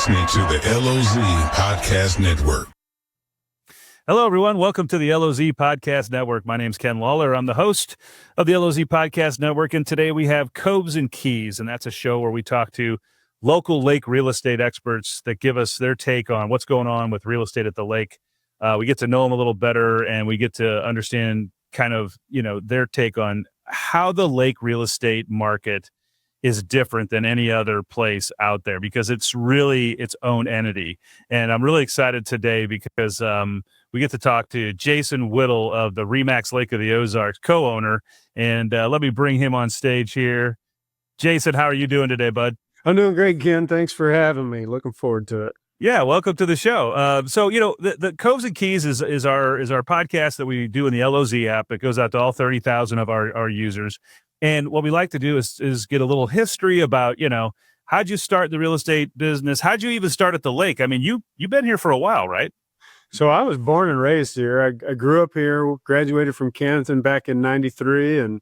listening to the LOZ Podcast Network. Hello, everyone. Welcome to the LOZ Podcast Network. My name's Ken Lawler. I'm the host of the LOZ Podcast Network, and today we have Coves and Keys, and that's a show where we talk to local lake real estate experts that give us their take on what's going on with real estate at the lake. We get to know them a little better, and we get to understand kind of, their take on how the lake real estate market is different than any other place out there, because it's really its own entity. And I'm really excited today because we get to talk to Jason Whittle of the Remax Lake of the Ozarks, co-owner. And let me bring him on stage here. Jason, how are you doing today, bud? I'm doing great, Ken. Thanks for having me. Looking forward to it. Yeah, welcome to the show. So, the Coves and Keys is our podcast that we do in the LOZ app. It goes out to all 30,000 of our users. And what we like to do is get a little history about, how'd you start the real estate business? How'd you even start at the lake? I mean, you've been here for a while, right? So I was born and raised here. I grew up here, graduated from Canton back in 93, and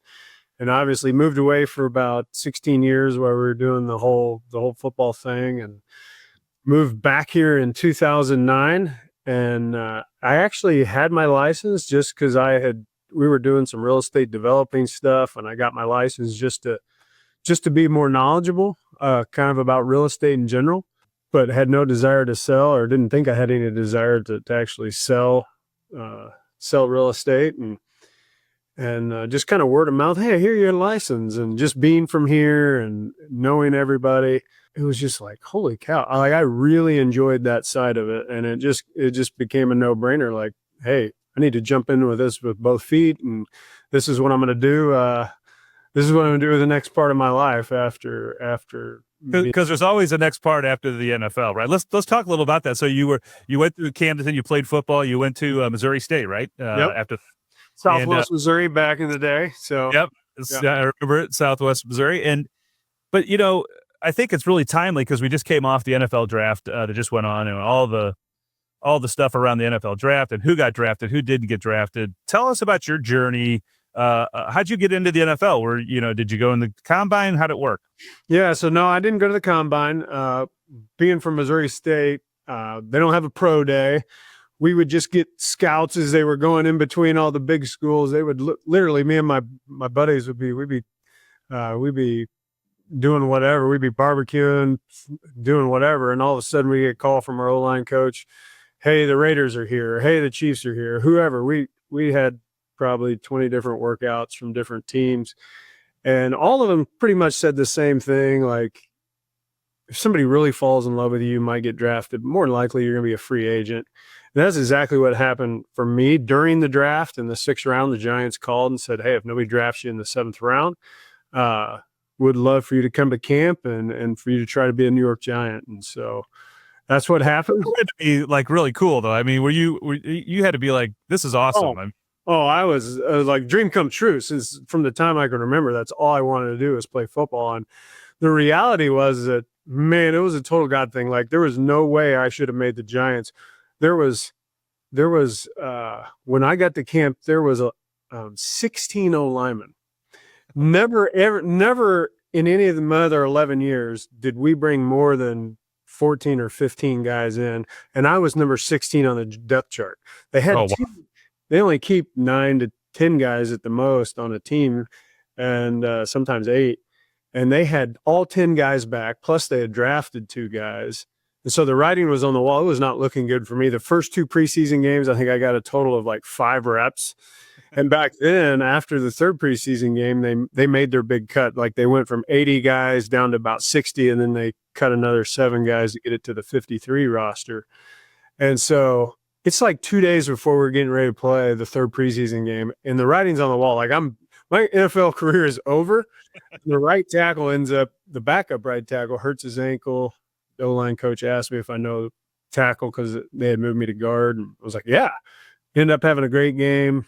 obviously moved away for about 16 years while we were doing the whole football thing, and moved back here in 2009. And I actually had my license just because we were doing some real estate developing stuff, and I got my license just to be more knowledgeable, kind of about real estate in general, but had no desire to sell, or didn't think I had any desire to actually sell real estate, and just kind of word of mouth. Hey, here your license, and just being from here and knowing everybody, it was just like, holy cow! Like, I really enjoyed that side of it, and it just became a no brainer. Like, hey, I need to jump in with this with both feet, and this is what I'm going to do. This is what I'm going to do with the next part of my life after. Because there's always a next part after the NFL, right? Let's talk a little about that. So you went through Camden, you played football, you went to Missouri State, right? Yep. After Southwest Missouri back in the day. So yep, I remember it, Southwest Missouri, but I think it's really timely because we just came off the NFL draft that just went on, and all the stuff around the NFL draft and who got drafted, who didn't get drafted. Tell us about your journey. How'd you get into the NFL? Did you go in the combine? How'd it work? Yeah. So no, I didn't go to the combine. Being from Missouri State, they don't have a pro day. We would just get scouts as they were going in between all the big schools. They would literally, me and my buddies we'd be doing whatever. We'd be barbecuing, doing whatever. And all of a sudden we get a call from our O-line coach. Hey, the Raiders are here. Hey, the Chiefs are here. Whoever. We had probably 20 different workouts from different teams, and all of them pretty much said the same thing. Like, if somebody really falls in love with you might get drafted. More than likely, you're going to be a free agent. And that's exactly what happened for me during the draft. In the 6th round, the Giants called and said, hey, if nobody drafts you in the 7th round, would love for you to come to camp and for you to try to be a New York Giant. And so that's what happened. It had to be like really cool, though. I mean, you had to be like, this is awesome. I was like, dream come true. Since from the time I can remember, that's all I wanted to do was play football. And the reality was that, man, it was a total God thing. Like, there was no way I should have made the Giants. There was when I got to camp, there was 16 O-linemen. Never in any of the other 11 years did we bring more than 14 or 15 guys in, and I was number 16 on the depth chart. They had they only keep 9 to 10 guys at the most on a team, and sometimes 8. And they had all 10 guys back, plus they had drafted 2 guys. And so the writing was on the wall. It was not looking good for me. The first 2 preseason games, I think I got a total of like 5 reps. And back then, after the 3rd preseason game, they made their big cut. Like, they went from 80 guys down to about 60, and then they cut another 7 guys to get it to the 53 roster. And so it's like 2 days before we're getting ready to play the 3rd preseason game, and the writing's on the wall. Like, my NFL career is over. The right tackle the backup right tackle hurts his ankle. The O-line coach asked me if I know tackle because they had moved me to guard. And I was like, yeah. Ended up having a great game,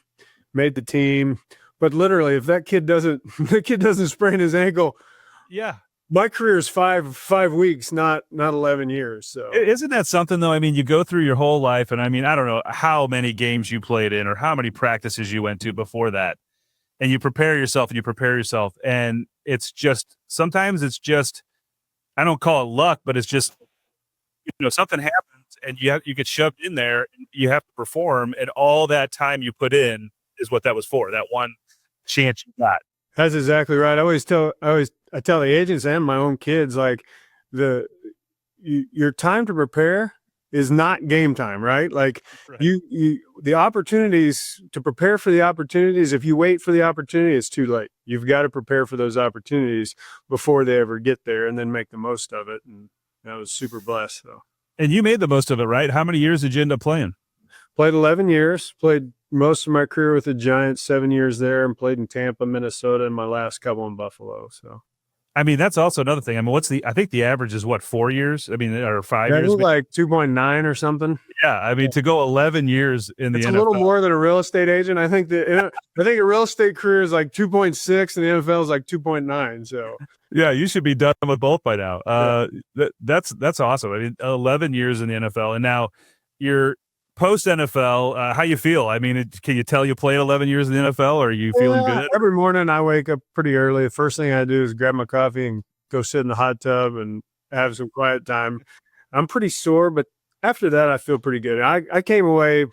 made the team. But literally, if the kid doesn't sprain his ankle, yeah, my career is five weeks, not 11 years. So isn't that something, though? I mean, you go through your whole life, and I mean, I don't know how many games you played in or how many practices you went to before that, and you prepare yourself, and it's just sometimes it's just, I don't call it luck, but it's just something happens and you get shoved in there and you have to perform, and all that time you put in is what that was for, that one chance you got. That's exactly right. I tell the agents and my own kids, like, your time to prepare is not game time, right? Like, Right. the opportunities to prepare for the opportunities. If you wait for the opportunity, it's too late. You've got to prepare for those opportunities before they ever get there, and then make the most of it. And I was super blessed. So, And you made the most of it, right? How many years did you end up playing? played 11 years, played most of my career with the Giants, 7 years there, and played in Tampa, Minnesota, and my last couple in Buffalo. So, I mean, that's also another thing. I mean, I think the average is what, 4 years? I mean, or 5 that years? was like 2.9 or something. Yeah. I mean, to go 11 years in the It's NFL. a little more than a real estate agent. I think a real estate career is like 2.6 and the NFL is like 2.9. So Yeah, you should be done with both by now. That's awesome. I mean, 11 years in the NFL, and now you're post NFL. How you feel? I mean, can you tell you played 11 years in the NFL, or are you feeling good? Every morning I wake up pretty early. The first thing I do is grab my coffee and go sit in the hot tub and have some quiet time. I'm pretty sore, but after that I feel pretty good. I came away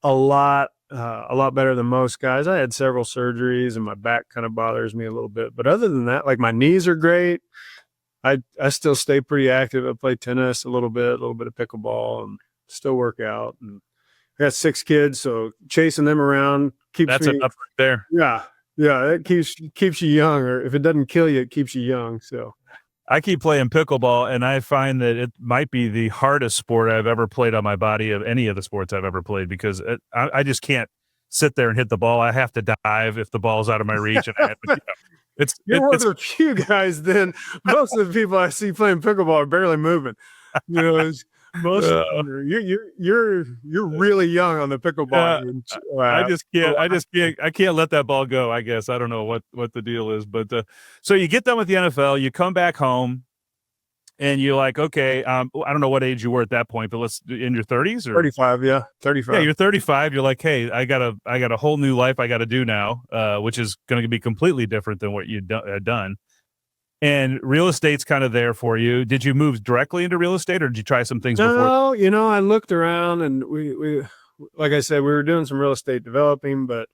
a lot better than most guys. I had several surgeries and my back kind of bothers me a little bit, but other than that, like, my knees are great. I still stay pretty active. I play tennis a little bit of pickleball, and still work out. And I got 6 kids, so chasing them around keeps That's me enough right there. Yeah, it keeps you young, or if it doesn't kill you, it keeps you young. So I keep playing pickleball, and I find that it might be the hardest sport I've ever played on my body of any of the sports I've ever played, because I just can't sit there and hit the ball. I have to dive if the ball's out of my reach, and you're one of the few guys. Then most of the people I see playing pickleball are barely moving. Most you're really young on the pickleball. I can't let that ball go. I guess I don't know what the deal is, but so you get done with the NFL, you come back home, and you're like, okay, I don't know what age you were at that point, but in your 30s or 35, yeah, 35. Yeah, you're 35. You're like, hey, I got a whole new life I got to do now, which is going to be completely different than what you'd done. And real estate's kind of there for you. Did you move directly into real estate, or did you try some things before? No, I looked around, and we like I said, we were doing some real estate developing, but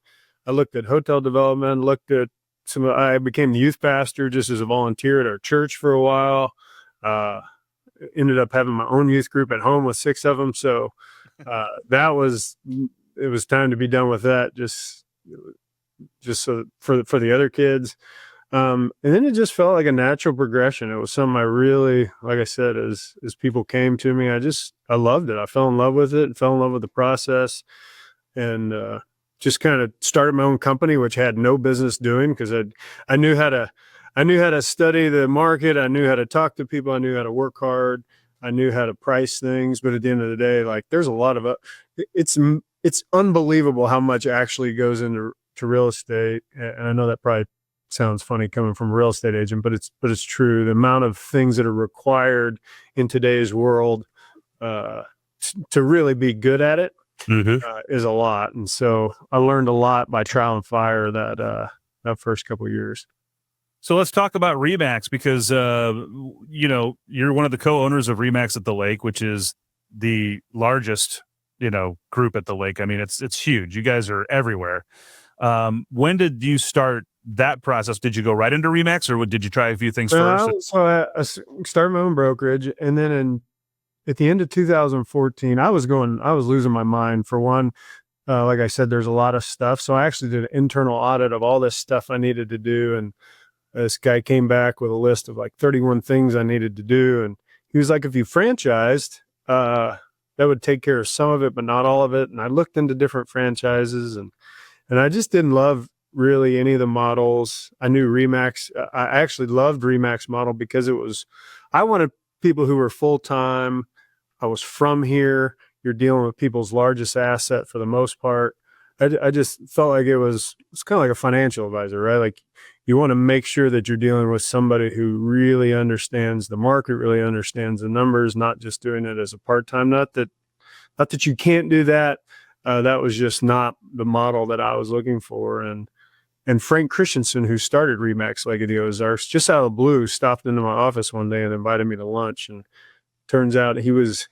I looked at hotel development, I became the youth pastor just as a volunteer at our church for a while. Ended up having my own youth group at home with 6 of them. So it was time to be done with that, just so for the other kids. And then it just felt like a natural progression. It was something I really, like I said, as people came to me, I loved it. I fell in love with it and fell in love with the process, and just kind of started my own company, which I had no business doing, because I knew how to study the market. I knew how to talk to people. I knew how to work hard. I knew how to price things. But at the end of the day, like, there's a lot of it's unbelievable how much actually goes into real estate. And I know that probably sounds funny coming from a real estate agent, but it's true. The amount of things that are required in today's world to really be good at it is a lot. And so I learned a lot by trial and fire that first couple of years. So let's talk about Remax, because you're one of the co-owners of Remax at the Lake, which is the largest group at the Lake. I mean, it's huge. You guys are everywhere. When did you start that process? Did you go right into Remax, or did you try a few things first? So I started my own brokerage, and then at the end of 2014, I was losing my mind. For one, like I said, there's a lot of stuff. So I actually did an internal audit of all this stuff I needed to do, and this guy came back with a list of like 31 things I needed to do, and he was like, if you franchised, that would take care of some of it, but not all of it. And I looked into different franchises, and I just didn't love really any of the models. I knew Remax. I actually loved Remax model because I wanted people who were full-time. I was from here. You're dealing with people's largest asset for the most part. I just felt like it's kind of like a financial advisor, right? Like, you want to make sure that you're dealing with somebody who really understands the market, really understands the numbers, not just doing it as a part-time. Not that you can't do that. That was just not the model that I was looking for. And Frank Christensen, who started Remax Lake of the Ozarks, just out of the blue, stopped into my office one day and invited me to lunch. And turns out he was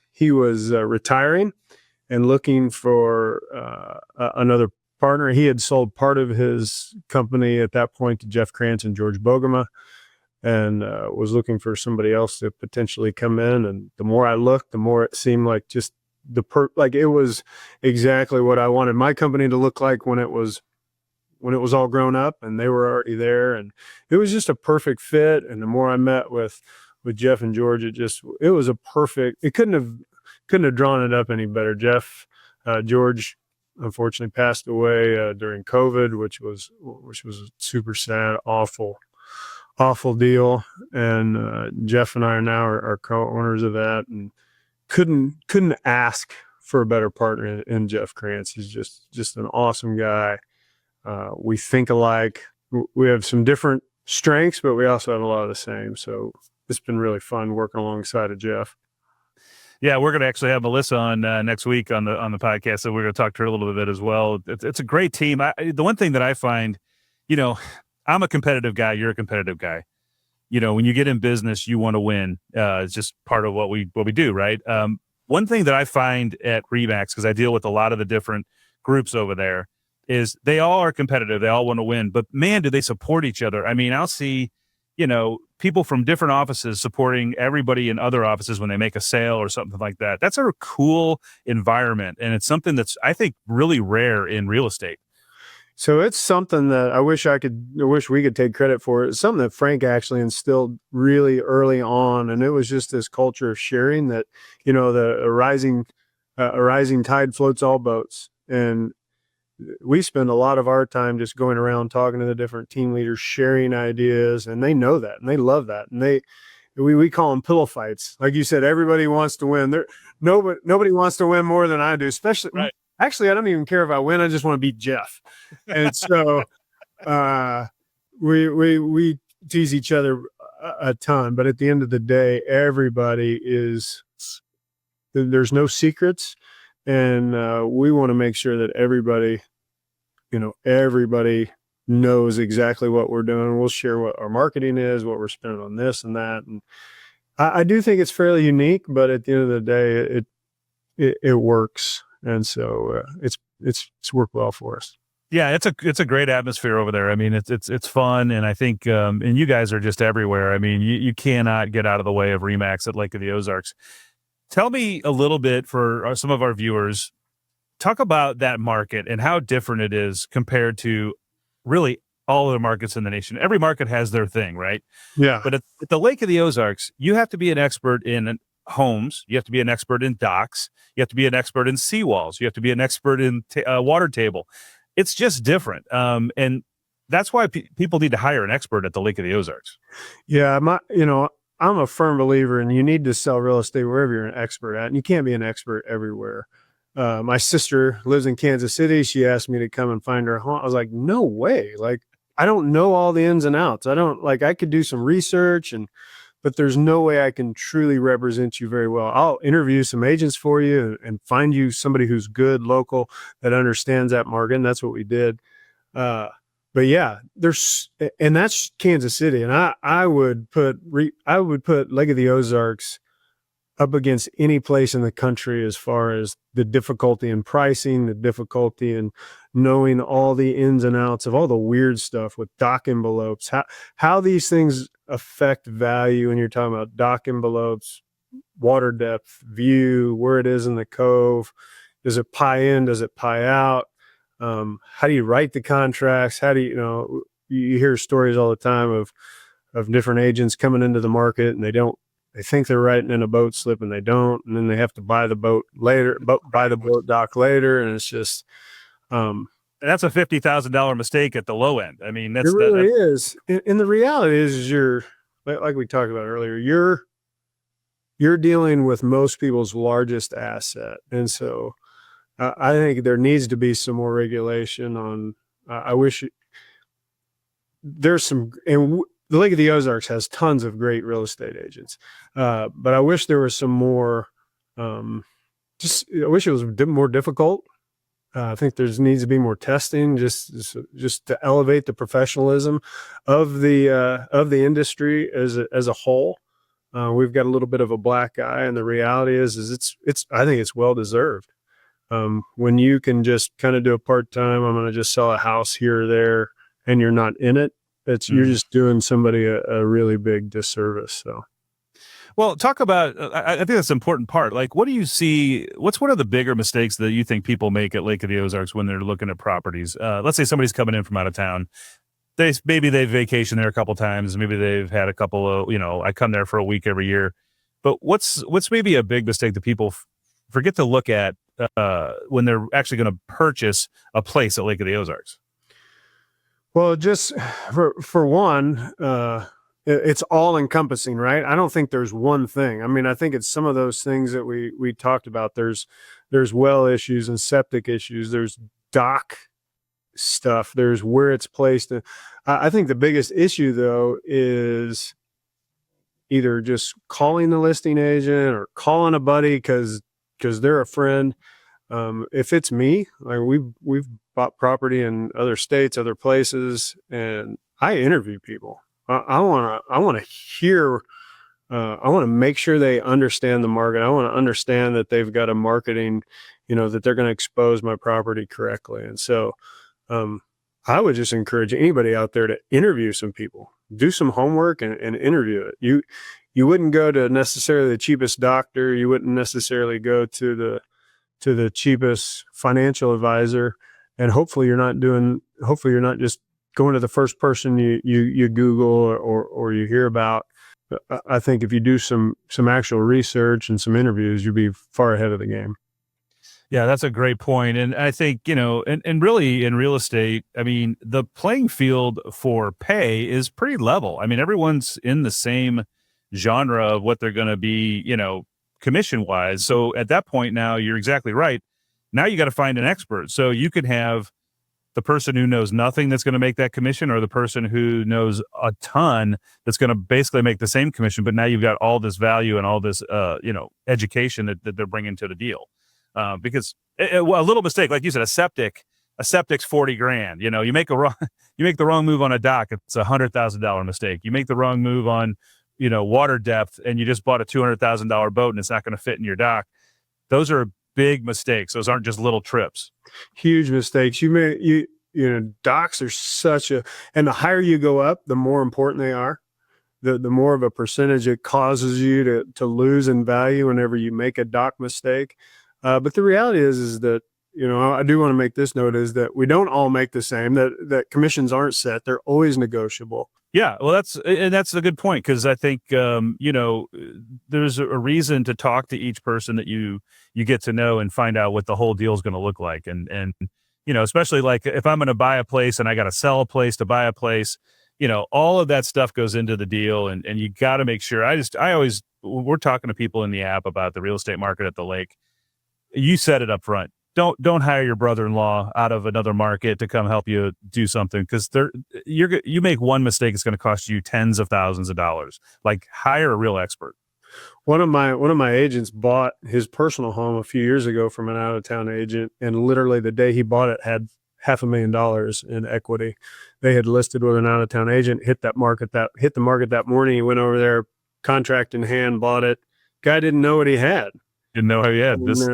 retiring and looking for another partner. He had sold part of his company at that point to Jeff Krantz and George Bogema, and was looking for somebody else to potentially come in. And the more I looked, the more it seemed like just like it was exactly what I wanted my company to look like when it was all grown up and they were already there. And it was just a perfect fit. And the more I met with Jeff and George, it was a perfect, it couldn't have drawn it up any better. George unfortunately passed away during COVID, which was a super sad, awful deal. And Jeff and I are now are co-owners of that, and couldn't ask for a better partner in Jeff Krantz. He's just an awesome guy. We think alike. We have some different strengths, but we also have a lot of the same. So it's been really fun working alongside of Jeff. Yeah, we're going to actually have Melissa on next week on the podcast, so we're going to talk to her a little bit as well. It's a great team. The one thing that I find, I'm a competitive guy. You're a competitive guy. When you get in business, you want to win. It's just part of what we do, right? One thing that I find at Remax, because I deal with a lot of the different groups over there, is they all are competitive. They all want to win, but man, do they support each other. I mean, I'll see, people from different offices supporting everybody in other offices when they make a sale or something like that. That's a cool environment. And it's something that's, I think, really rare in real estate. So it's something that I wish we could take credit for. It's something that Frank actually instilled really early on. And it was just this culture of sharing that, a rising tide floats all boats. And we spend a lot of our time just going around talking to the different team leaders, sharing ideas, and they know that and they love that. And we call them pillow fights. Like you said, everybody wants to win. Nobody wants to win more than I do, especially. Right. Actually, I don't even care if I win. I just want to beat Jeff. And so we tease each other a ton. But at the end of the day, there's no secrets. And we want to make sure that everybody knows exactly what we're doing. We'll share what our marketing is, what we're spending on this and that. And I do think it's fairly unique, but at the end of the day, it works. And so it's worked well for us. Yeah, it's a great atmosphere over there. I mean, it's fun, and I think and you guys are just everywhere. I mean, you cannot get out of the way of Remax at Lake of the Ozarks. Tell me a little bit for some of our viewers. Talk about that market and how different it is compared to really all of the markets in the nation. Every market has their thing, right? Yeah. But at the Lake of the Ozarks, you have to be an expert in homes. You have to be an expert in docks. You have to be an expert in seawalls. You have to be an expert in water table. It's just different. And that's why people need to hire an expert at the Lake of the Ozarks. Yeah. I'm a firm believer in you need to sell real estate wherever you're an expert at, and you can't be an expert everywhere. My sister lives in Kansas City. She asked me to come and find her home. I was like, no way. Like, I don't know all the ins and outs. I could do some research but there's no way I can truly represent you very well. I'll interview some agents for you and find you somebody who's good, local, that understands that market. And that's what we did. But yeah, and that's Kansas City. And I would put Lake of the Ozarks up against any place in the country as far as the difficulty in pricing, the difficulty in knowing all the ins and outs of all the weird stuff with dock envelopes, how these things affect value. And you're talking about dock envelopes, water depth, view, where it is in the cove. Does it pie in? Does it pie out? How do you write the contracts? How do you hear stories all the time of different agents coming into the market and they think they're writing in a boat slip and they don't, and then they have to buy the boat dock later. And it's just, that's a $50,000 mistake at the low end. I mean, it really is. And the reality is you're, like we talked about earlier, you're dealing with most people's largest asset. And so I think there needs to be some more regulation on, I wish there's some, and the Lake of the Ozarks has tons of great real estate agents. But I wish there was some more, I wish it was more difficult. I think there needs to be more testing just to elevate the professionalism of the industry as a whole. We've got a little bit of a black eye, and the reality is it's I think it's well deserved. When you can just kind of do a part-time, I'm going to just sell a house here or there, and you're not in it, you're just doing somebody a really big disservice. So. Well, talk about, I think that's an important part. Like, what do you see? What's one of the bigger mistakes that you think people make at Lake of the Ozarks when they're looking at properties? Let's say somebody's coming in from out of town. Maybe they've vacationed there a couple times. Maybe they've had a couple of, I come there for a week every year. But what's maybe a big mistake that people forget to look at when they're actually going to purchase a place at Lake of the Ozarks? Well, just for one, it's all encompassing, right? I don't think there's one thing. I mean, I think it's some of those things that we talked about. There's well issues and septic issues. There's dock stuff. There's where it's placed. I think the biggest issue, though, is either just calling the listing agent or calling a buddy because they're a friend. If it's me, like we've bought property in other states, other places, and I interview people. I want to hear. I want to make sure they understand the market. I want to understand that they've got a marketing, that they're going to expose my property correctly. And so, I would just encourage anybody out there to interview some people, do some homework, and interview it. You wouldn't go to necessarily the cheapest doctor. You wouldn't necessarily go to the cheapest financial advisor, and hopefully you're not just going to the first person you Google or you hear about. I think if you do some actual research and some interviews, you'll be far ahead of the game. Yeah, that's a great point. And I think, and really in real estate, I mean, the playing field for pay is pretty level. I mean, everyone's in the same genre of what they're going to be, commission wise. So at that point now, you're exactly right. Now you got to find an expert. So you could have the person who knows nothing that's going to make that commission, or the person who knows a ton that's going to basically make the same commission. But now you've got all this value and all this, education that they're bringing to the deal. Because a little mistake, like you said, a septic's $40,000. You make the wrong move on a dock, it's $100,000 mistake. You make the wrong move on, water depth, and you just bought a $200,000 boat and it's not going to fit in your dock. Those are big mistakes. Those aren't just little trips. Huge mistakes. Docks are and the higher you go up, the more important they are. The more of a percentage it causes you to lose in value whenever you make a dock mistake. But the reality is that, I do want to make this note, is that we don't all make the same, that commissions aren't set. They're always negotiable. Yeah, well, that's a good point, because I think, there's a reason to talk to each person that you get to know and find out what the whole deal is going to look like. And especially like if I'm going to buy a place and I got to sell a place to buy a place, all of that stuff goes into the deal, and you got to make sure. We're talking to people in the app about the real estate market at the lake. You said it up front. Don't hire your brother-in-law out of another market to come help you do something, because you make one mistake, it's going to cost you tens of thousands of dollars. Like, hire a real expert. One of my agents bought his personal home a few years ago from an out-of-town agent, and literally the day he bought it had $500,000 in equity. They had listed with an out-of-town agent, hit the market that morning. He went over there, contract in hand, bought it. Guy didn't know what he had. Didn't know how he had this.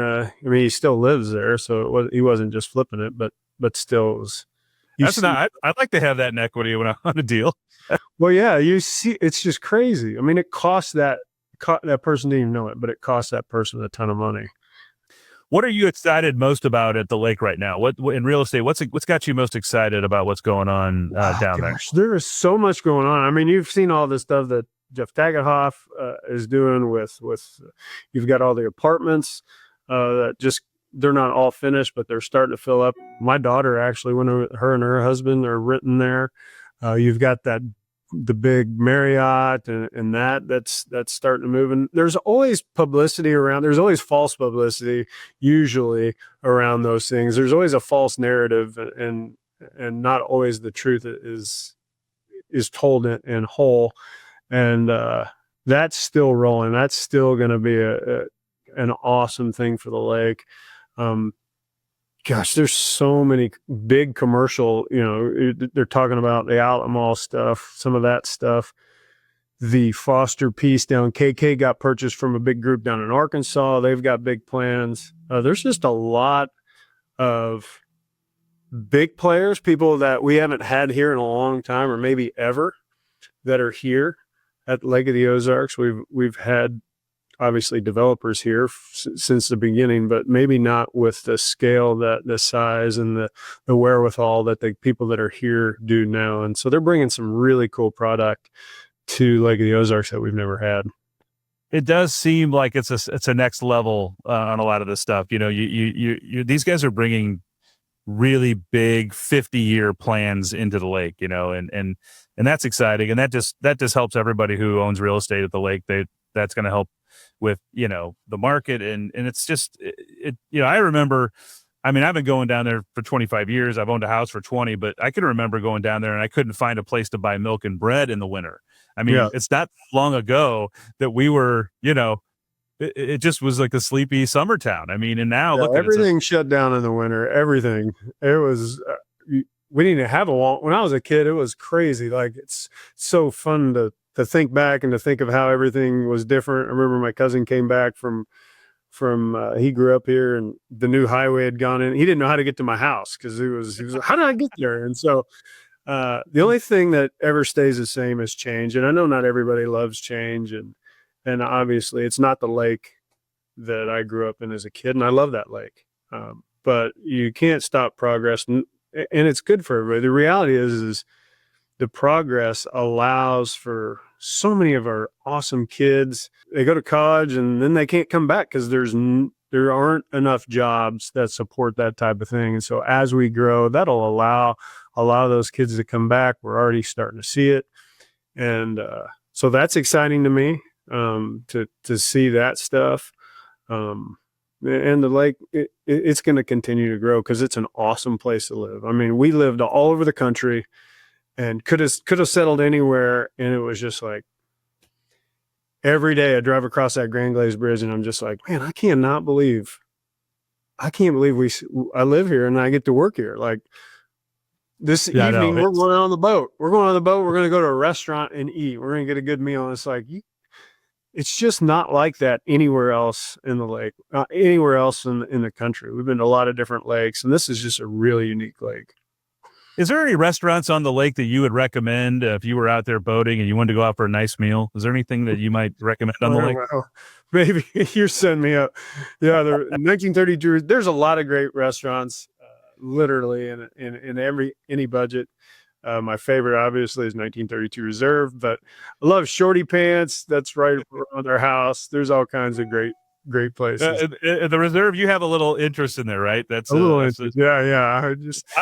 He still lives there, so he wasn't just flipping it, but still it was. I'd like to have that in equity when I'm on a deal. Well, yeah, you see, it's just crazy. I mean, it costs that person didn't even know it, but it costs that person a ton of money. What are you excited most about at the lake right now? What in real estate? What's got you most excited about what's going on down there? There is so much going on. I mean, you've seen all this stuff that Jeff Tagethoff is doing with you've got all the apartments that they're not all finished, but they're starting to fill up. My daughter actually went over, her and her husband are written there. You've got the big Marriott and that's starting to move. And there's always publicity around. There's always false publicity usually around those things. There's always a false narrative, and not always the truth is told in whole. And that's still rolling. That's still going to be an awesome thing for the lake. Gosh, there's so many big commercial, they're talking about the outlet mall stuff, some of that stuff. the Foster piece down. KK got purchased from a big group down in Arkansas. They've got big plans. There's just a lot of big players, people that we haven't had here in a long time or maybe ever, that are here at Lake of the Ozarks. We've had obviously developers here since the beginning, but maybe not with the scale, that the size and the wherewithal that the people that are here do now. And so they're bringing some really cool product to Lake of the Ozarks that we've never had. It does seem like it's a next level on a lot of this stuff. You know, you these guys are bringing really big 50-year plans into the lake, you know, and that's exciting. And that just helps everybody who owns real estate at the lake. That's going to help with, you know, the market. And it's just, it, you know, I remember, I mean, I've been going down there for 25 years. I've owned a house for 20, but I can remember going down there and I couldn't find a place to buy milk and bread in the winter. I mean, It's not long ago that we were, you know, it just was like a sleepy summer town. I mean, and now look, everything shut down in the winter. Everything. It was, we didn't have when I was a kid, it was crazy. Like, it's so fun to think back and to think of how everything was different. I remember my cousin came back from he grew up here, and the new highway had gone in. He didn't know how to get to my house because he was like, how did I get there? And so the only thing that ever stays the same is change. And I know not everybody loves change, and obviously it's not the lake that I grew up in as a kid, and I love that lake. But you can't stop progress, and it's good for everybody. The reality is the progress allows for so many of our awesome kids. They go to college and then they can't come back because there aren't enough jobs that support that type of thing. And so as we grow, that'll allow a lot of those kids to come back. We're already starting to see it. And so that's exciting to me, to see that stuff. And the lake, it's going to continue to grow because it's an awesome place to live. I mean, we lived all over the country and could have settled anywhere. And it was just like, every day I drive across that Grand Glazed Bridge and I'm just like, man, I can't believe I live here and I get to work here. Like, this evening, we're going on the boat. We're going to go to a restaurant and eat. We're going to get a good meal. And it's like, it's just not like that anywhere else in the lake, anywhere else in the country. We've been to a lot of different lakes, and this is just a really unique lake. Is there any restaurants on the lake that you would recommend if you were out there boating and you wanted to go out for a nice meal? Is there anything that you might recommend on the lake? Well, maybe you're setting me up. Yeah, in 1932, there's a lot of great restaurants, literally in any budget. My favorite, obviously, is 1932 Reserve, but I love Shorty Pants. That's right around our house. There's all kinds of great places. The Reserve, you have a little interest in there, right? That's a little interest. Yeah.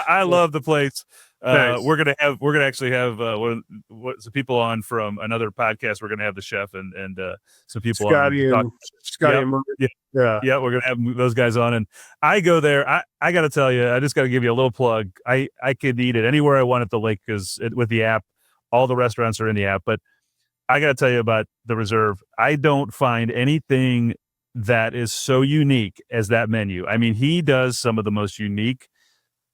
I love the place. We're gonna actually have some people on from another podcast. We're gonna have the chef and some people Scotty and Mark. Yeah, we're gonna have those guys on. And I go there. I got to tell you, I just got to give you a little plug. I could eat it anywhere I want at the lake because with the app, all the restaurants are in the app. But I got to tell you about the Reserve. I don't find anything that is so unique as that menu. I mean, he does some of the most unique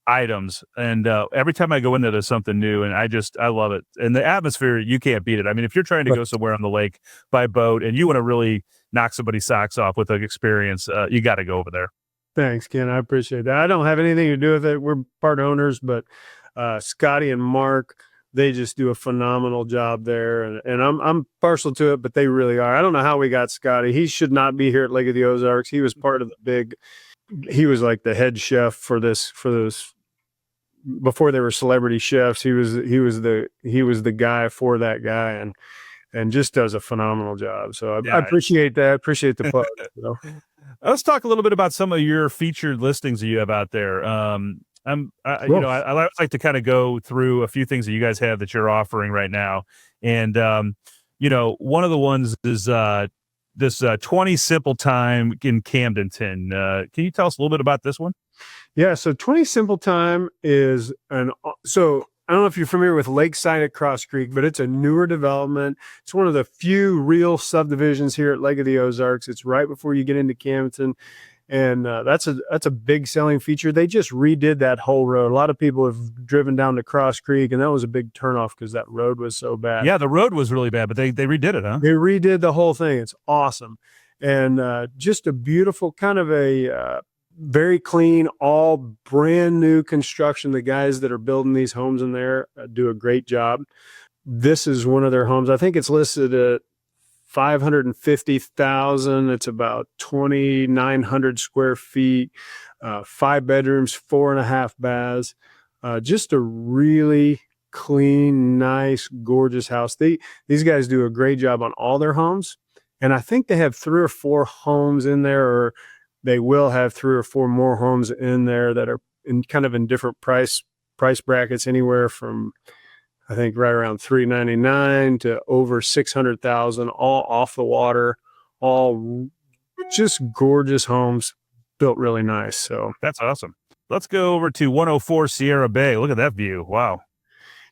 items, and every time I go in there, there's something new, and I love it. And the atmosphere, you can't beat it. I mean, if you're trying to go somewhere on the lake by boat and you want to really knock somebody's socks off with an experience, you got to go over there. Thanks, Ken. I appreciate that. I don't have anything to do with it. We're part owners, but Scotty and Mark, they just do a phenomenal job there, and I'm partial to it, but they really are. I don't know how we got Scotty. He should not be here at Lake of the Ozarks. He was part of he was like the head chef for this before they were celebrity chefs. He was the guy for that guy, and just does a phenomenal job. So I appreciate that. I appreciate the plug. Let's talk a little bit about some of your featured listings that you have out there. I like to kind of go through a few things that you guys have that you're offering right now. And, one of the ones is this 20 Simple Time in Camdenton. Can you tell us a little bit about this one? Yeah. So 20 Simple Time is so I don't know if you're familiar with Lakeside at Cross Creek, but it's a newer development. It's one of the few real subdivisions here at Lake of the Ozarks. It's right before you get into Camdenton. And that's a big selling feature. They just redid that whole road. A lot of people have driven down to Cross Creek, and that was a big turnoff because that road was so bad. Yeah, the road was really bad, but they redid it, huh? They redid the whole thing. It's awesome. And just a beautiful kind of a very clean, all brand new construction. The guys that are building these homes in there do a great job. This is one of their homes. I think it's listed at 550,000. It's about 2,900 square feet, 5 bedrooms, 4.5 baths. Just a really clean, nice, gorgeous house. These guys do a great job on all their homes. And I think they have 3 or 4 homes in there, or they will have 3 or 4 more homes in there that are in kind of in different price brackets, anywhere from, I think, right around $399 to over $600,000, all off the water, all just gorgeous homes, built really nice. So that's awesome. Let's go over to 104 Sierra Bay. Look at that view. Wow.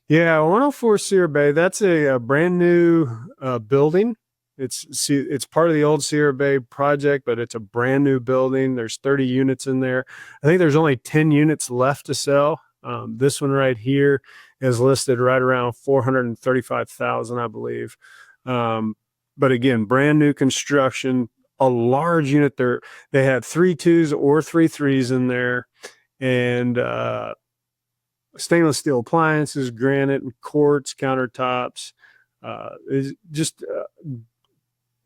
Yeah, 104 Sierra Bay. That's a brand new building. It's part of the old Sierra Bay project, but it's a brand new building. There's 30 units in there. I think there's only 10 units left to sell. This one right here is listed right around 435,000, I believe. But again, brand new construction, a large unit there. They had 3 2s or 3 3s in there, and stainless steel appliances, granite and quartz countertops. Is just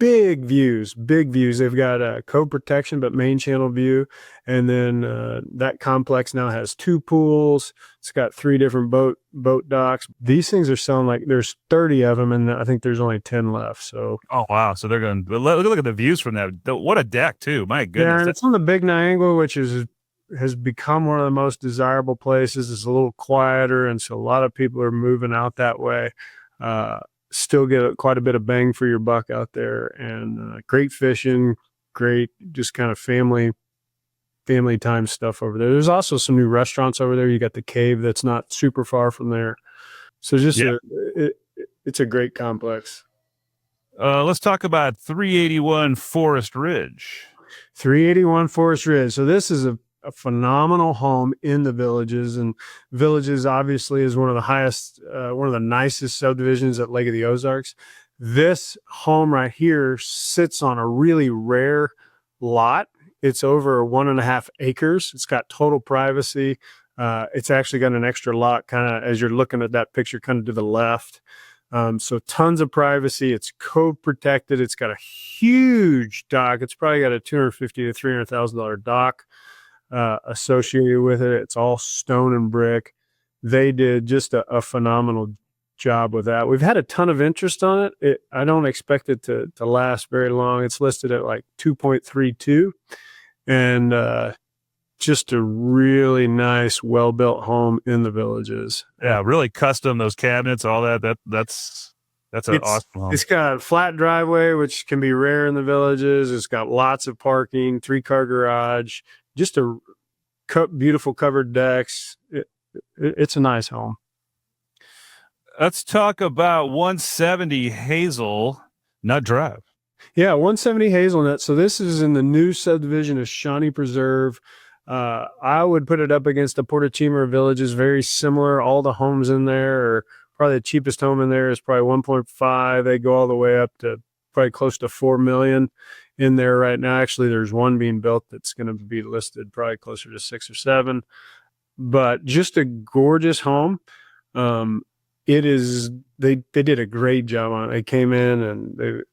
big views. They've got a code protection, but main channel view. And then that complex now has 2 pools. It's got 3 different boat docks. These things are selling like there's 30 of them, and I think there's only 10 left. So, oh wow! So they're going. Look at the views from that. What a deck too! My goodness. Yeah, and it's on the Big Niagara, which has become one of the most desirable places. It's a little quieter, and so a lot of people are moving out that way. Still get quite a bit of bang for your buck out there, and great fishing, great just kind of family time stuff over there. There's also some new restaurants over there. You got the Cave that's not super far from there. So just it's a great complex. Let's talk about 381 Forest Ridge. 381 Forest Ridge. So this is a phenomenal home in the Villages, and Villages obviously is one of the highest, one of the nicest subdivisions at Lake of the Ozarks. This home right here sits on a really rare lot. It's over 1.5 acres. It's got total privacy. It's actually got an extra lot kind of as you're looking at that picture kind of to the left. So tons of privacy. It's code protected. It's got a huge dock. It's probably got a $250,000 to $300,000 dock associated with it. It's all stone and brick. They did just a phenomenal job with that. We've had a ton of interest on it. I don't expect it to last very long. It's listed at like 2.32, and just a really nice, well-built home in the Villages. Yeah, really custom, those cabinets, all that. That's an awesome home. It's got a flat driveway, which can be rare in the Villages. It's got lots of parking, 3-car garage, just a beautiful covered decks. It's a nice home. Let's talk about 170 Hazelnut Drive. Yeah, 170 Hazelnut. So this is in the new subdivision of Shawnee Preserve. I would put it up against the Portachimera Villages, very similar. All the homes in there are probably the cheapest home in there is probably 1.5. They go all the way up to probably close to 4 million in there right now. Actually, there's one being built that's going to be listed probably closer to 6 or 7. But just a gorgeous home. It is. They did a great job on it. They came in and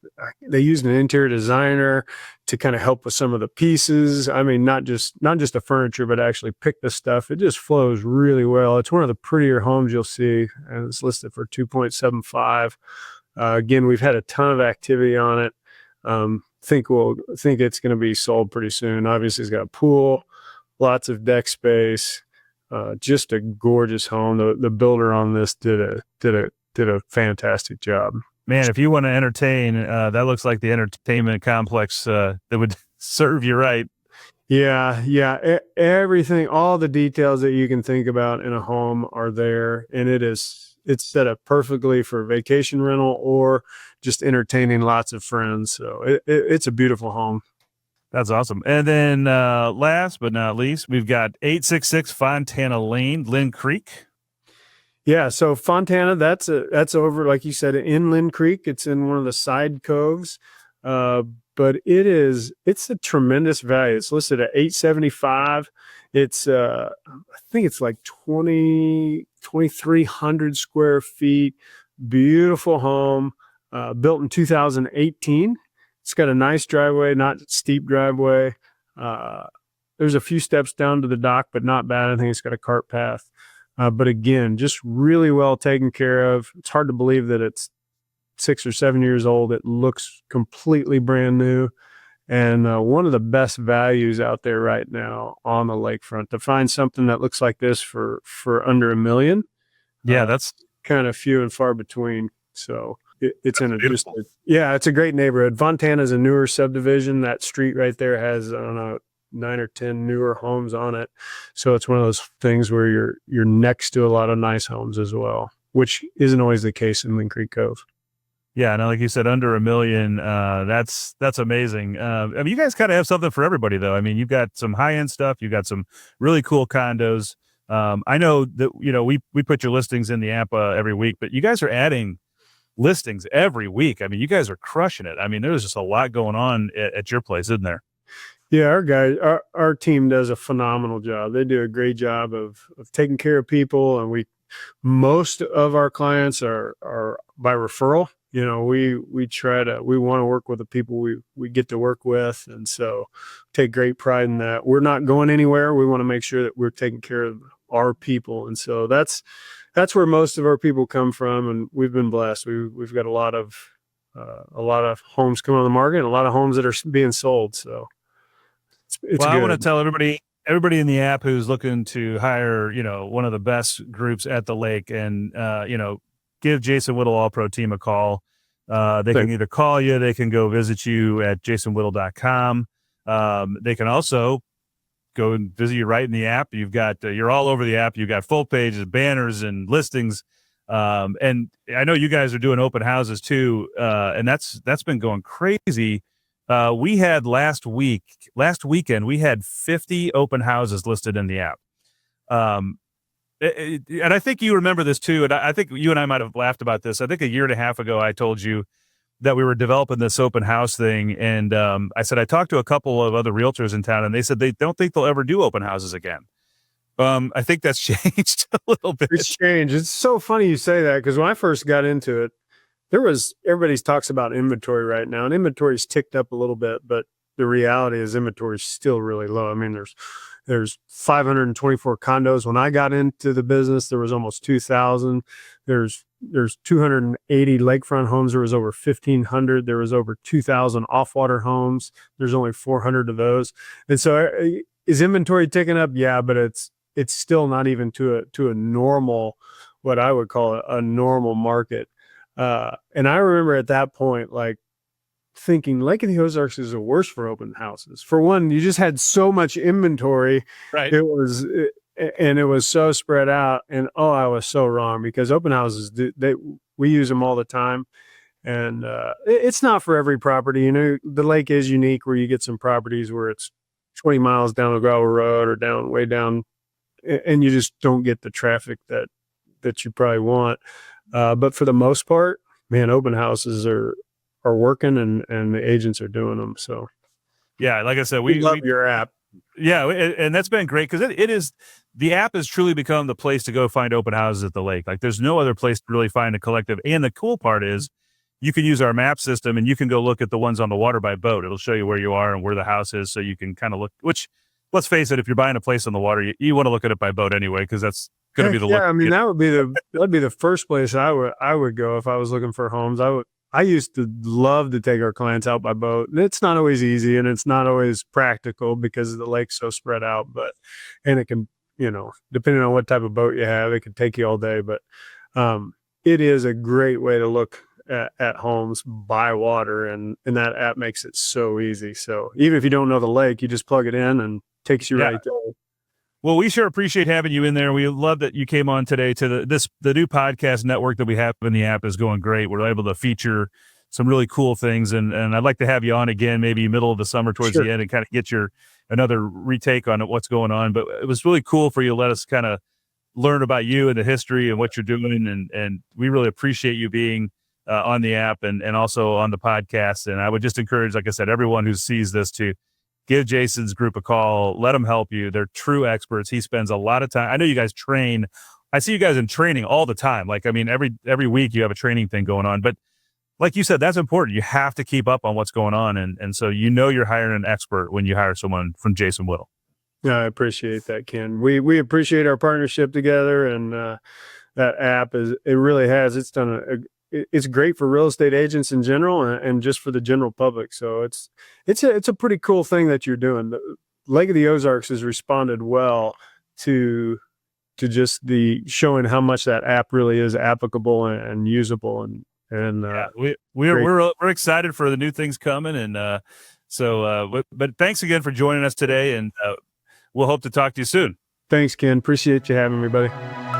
they used an interior designer to kind of help with some of the pieces. I mean, not just the furniture, but actually pick the stuff. It just flows really well. It's one of the prettier homes you'll see, and it's listed for 2.75. Again, we've had a ton of activity on it. Think it's going to be sold pretty soon. Obviously, it's got a pool, lots of deck space. Just a gorgeous home. The builder on this did a fantastic job. Man, if you want to entertain, that looks like the entertainment complex that would serve you right. Yeah. Everything, all the details that you can think about in a home are there, and it's set up perfectly for vacation rental or just entertaining lots of friends. So it's a beautiful home. That's awesome. And then last but not least, we've got 866 Fontana Lane, Lynn Creek. Yeah, so Fontana, that's over, like you said, in Lynn Creek. It's in one of the side coves, but it's a tremendous value. It's listed at $875. It's I think it's like 2,300 square feet. Beautiful home, built in 2018. It's got a nice driveway, not steep driveway. There's a few steps down to the dock, but not bad. I think it's got a cart path. But again, just really well taken care of. It's hard to believe that it's 6 or 7 years old. It looks completely brand new. And one of the best values out there right now on the lakefront. To find something that looks like this for under $1 million. Yeah, that's kind of few and far between. So it's in beautiful. It's a great neighborhood. Fontana is a newer subdivision. That street right there has, I don't know, 9 or 10 newer homes on it. So it's one of those things where you're next to a lot of nice homes as well, which isn't always the case in Lynn Creek Cove. Yeah, and like you said, under $1 million, that's amazing. I mean, you guys kind of have something for everybody, though. I mean, you've got some high-end stuff. You've got some really cool condos. I know that, we put your listings in the app every week, but you guys are adding listings every week. I mean, you guys are crushing it. I mean, there's just a lot going on at your place, isn't there? Yeah, our team does a phenomenal job. They do a great job of taking care of people, and most of our clients are by referral. We want to work with the people we get to work with, and so take great pride in that. We're not going anywhere. We want to make sure that we're taking care of our people, and so that's where most of our people come from, and we've been blessed. We've got a lot of homes coming on the market, and a lot of homes that are being sold. So. It's I want to tell everybody in the app who's looking to hire, one of the best groups at the lake, and give Jason Whittle All Pro Team a call. They can either call you, they can go visit you at jasonwhittle.com. They can also go and visit you right in the app. You've got you're all over the app. You've got full pages, banners, and listings. And I know you guys are doing open houses too, and that's been going crazy. We had last weekend, we had 50 open houses listed in the app. And I think you remember this too. And I think you and I might have laughed about this. I think a year and a half ago, I told you that we were developing this open house thing. And I said, I talked to a couple of other realtors in town, and they said they don't think they'll ever do open houses again. I think that's changed a little bit. It's changed. It's so funny you say that, because when I first got into it, everybody talks about inventory right now, and inventory's ticked up a little bit, but the reality is inventory is still really low. I mean, there's 524 condos. When I got into the business, there was almost 2,000. There's 280 lakefront homes. There was over 1,500. There was over 2,000 off-water homes. There's only 400 of those. And so is inventory ticking up? Yeah, but it's still not even to a normal, what I would call a normal market. And I remember at that point, like, thinking Lake of the Ozarks is the worst for open houses. For one, you just had so much inventory. Right. It was so spread out, and I was so wrong, because open houses, we use them all the time. And it's not for every property. The lake is unique, where you get some properties where it's 20 miles down the gravel road or way down, and you just don't get the traffic that you probably want. But for the most part, man, open houses are working, and the agents are doing them. So, yeah, like I said, we love your app. Yeah, and that's been great, because the app has truly become the place to go find open houses at the lake. Like, there's no other place to really find a collective. And the cool part is, you can use our map system, and you can go look at the ones on the water by boat. It'll show you where you are and where the house is, so you can kind of look. Which, let's face it, if you're buying a place on the water, you want to look at it by boat anyway, because that's going to be the look. Yeah, I mean, that'd be the first place I would go if I was looking for homes. I used to love to take our clients out by boat, and it's not always easy, and it's not always practical because the lake's so spread out. And it can, depending on what type of boat you have, it can take you all day. But it is a great way to look at homes by water, and that app makes it so easy. So even if you don't know the lake, you just plug it in and takes you right there. Well, we sure appreciate having you in there. We love that you came on today to the new podcast network that we have in the app is going great. We're able to feature some really cool things. And I'd like to have you on again, maybe middle of the summer towards Sure. the end, and kind of get another retake on what's going on. But it was really cool for you to let us kind of learn about you and the history and what you're doing. And we really appreciate you being on the app and also on the podcast. And I would just encourage, like I said, everyone who sees this to give Jason's group a call, let them help you. They're true experts. He spends a lot of time. I know you guys train. I see you guys in training all the time. Like, I mean, every week you have a training thing going on, but like you said, that's important. You have to keep up on what's going on. And so, you're hiring an expert when you hire someone from Jason Whittle. Yeah, I appreciate that, Ken. We appreciate our partnership together, and that app it's great for real estate agents in general and just for the general public. So it's a pretty cool thing that you're doing. The Lake of the Ozarks has responded well to just the showing how much that app really is applicable and usable. And we're excited for the new things coming. And but thanks again for joining us today. And we'll hope to talk to you soon. Thanks, Ken. Appreciate you having me, buddy.